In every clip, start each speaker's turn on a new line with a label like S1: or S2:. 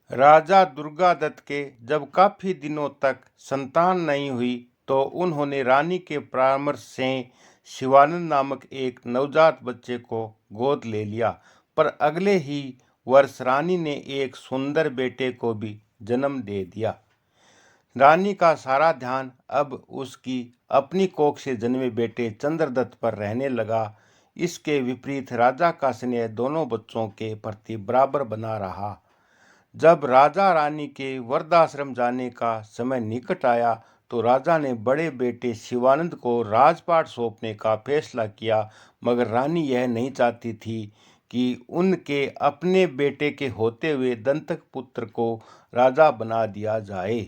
S1: राजा दुर्गादत्त के जब काफी दिनों तक संतान नहीं हुई तो उन्होंने रानी के परामर्श से शिवानंद नामक एक नवजात बच्चे को गोद ले लिया। पर अगले ही वर्ष रानी ने एक सुंदर बेटे को भी जन्म दे दिया। रानी का सारा ध्यान अब उसकी अपनी कोख से जन्मे बेटे चंद्रदत्त पर रहने लगा। इसके विपरीत राजा का स्नेह दोनों बच्चों के प्रति बराबर बना रहा। जब राजा रानी के वृद्धाश्रम जाने का समय निकट आया तो राजा ने बड़े बेटे शिवानंद को राजपाट सौंपने का फैसला किया, मगर रानी यह नहीं चाहती थी कि उनके अपने बेटे के होते हुए दंतक पुत्र को राजा बना दिया जाए।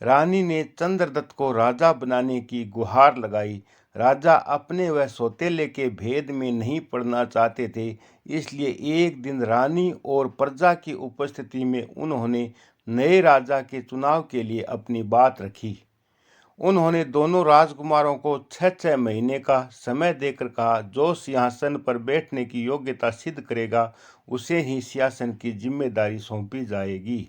S1: रानी ने चंद्रदत्त को राजा बनाने की गुहार लगाई। राजा अपने व सौतेले के भेद में नहीं पड़ना चाहते थे, इसलिए एक दिन रानी और प्रजा की उपस्थिति में उन्होंने नए राजा के चुनाव के लिए अपनी बात रखी। उन्होंने दोनों राजकुमारों को 6-6 महीने का समय देकर कहा, जो सिंहासन पर बैठने की योग्यता सिद्ध करेगा उसे ही सिंहासन की जिम्मेदारी सौंपी जाएगी।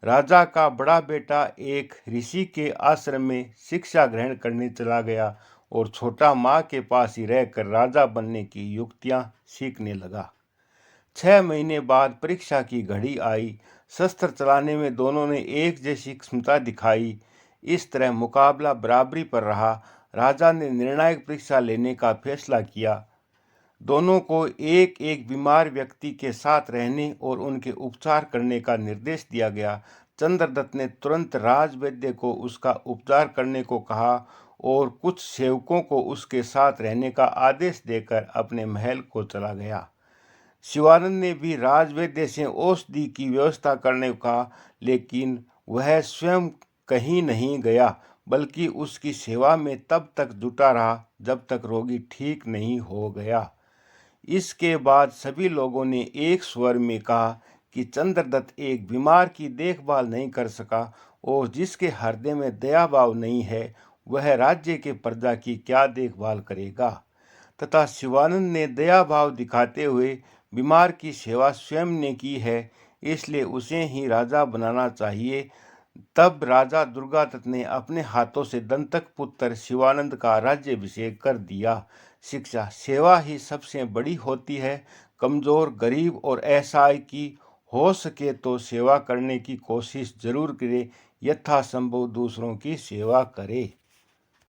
S1: राजा का बड़ा बेटा एक ऋषि के आश्रम में शिक्षा ग्रहण करने चला गया और छोटा माँ के पास ही रहकर राजा बनने की युक्तियाँ सीखने लगा। 6 महीने बाद परीक्षा की घड़ी आई। शस्त्र चलाने में दोनों ने एक जैसी क्षमता दिखाई। इस तरह मुकाबला बराबरी पर रहा। राजा ने निर्णायक परीक्षा लेने का फैसला किया। दोनों को एक एक बीमार व्यक्ति के साथ रहने और उनके उपचार करने का निर्देश दिया गया। चंद्रदत्त ने तुरंत राजवैद्य को उसका उपचार करने को कहा और कुछ सेवकों को उसके साथ रहने का आदेश देकर अपने महल को चला गया। शिवानंद ने भी राजवैद्य से औषधि की व्यवस्था करने को कहा, लेकिन वह स्वयं कहीं नहीं गया, बल्कि उसकी सेवा में तब तक जुटा रहा जब तक रोगी ठीक नहीं हो गया। इसके बाद सभी लोगों ने एक स्वर में कहा कि चंद्रदत्त एक बीमार की देखभाल नहीं कर सका और जिसके हृदय में दया भाव नहीं है वह राज्य के प्रजा की क्या देखभाल करेगा। तथा शिवानंद ने दया भाव दिखाते हुए बीमार की सेवा स्वयं ने की है, इसलिए उसे ही राजा बनाना चाहिए। तब राजा दुर्गादत्त ने अपने हाथों से दंतक पुत्र शिवानंद का राज्याभिषेक कर दिया। शिक्षा सेवा ही सबसे बड़ी होती है। कमजोर, गरीब और असहाय की हो सके तो सेवा करने की कोशिश जरूर करे। यथासंभव दूसरों की सेवा करे।